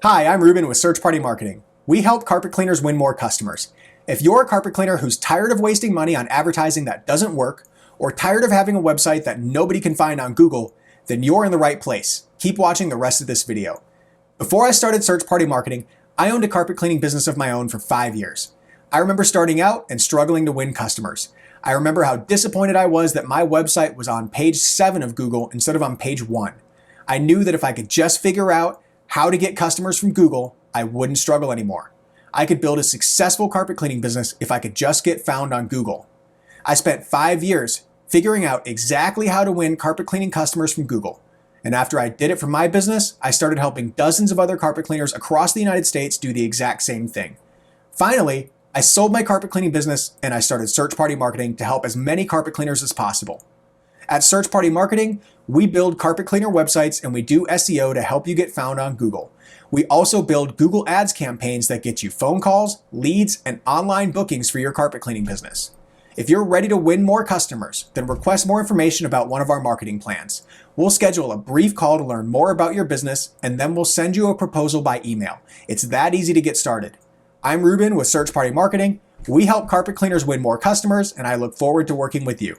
Hi, I'm Ruben with Search Party Marketing. We help carpet cleaners win more customers. If you're a carpet cleaner who's tired of wasting money on advertising that doesn't work, or tired of having a website that nobody can find on Google, then you're in the right place. Keep watching the rest of this video. Before I started Search Party Marketing, I owned a carpet cleaning business of my own for 5 years. I remember starting out and struggling to win customers. I remember how disappointed I was that my website was on page 7 of Google instead of on page 1. I knew that if I could just figure out how to get customers from Google, I wouldn't struggle anymore. I could build a successful carpet cleaning business if I could just get found on Google. I spent 5 years figuring out exactly how to win carpet cleaning customers from Google. And after I did it for my business, I started helping dozens of other carpet cleaners across the United States do the exact same thing. Finally, I sold my carpet cleaning business and I started Search Party Marketing to help as many carpet cleaners as possible. At Search Party Marketing, we build carpet cleaner websites and we do SEO to help you get found on Google. We also build Google Ads campaigns that get you phone calls, leads, and online bookings for your carpet cleaning business. If you're ready to win more customers, then request more information about one of our marketing plans. We'll schedule a brief call to learn more about your business, and then we'll send you a proposal by email. It's that easy to get started. I'm Ruben with Search Party Marketing. We help carpet cleaners win more customers, and I look forward to working with you.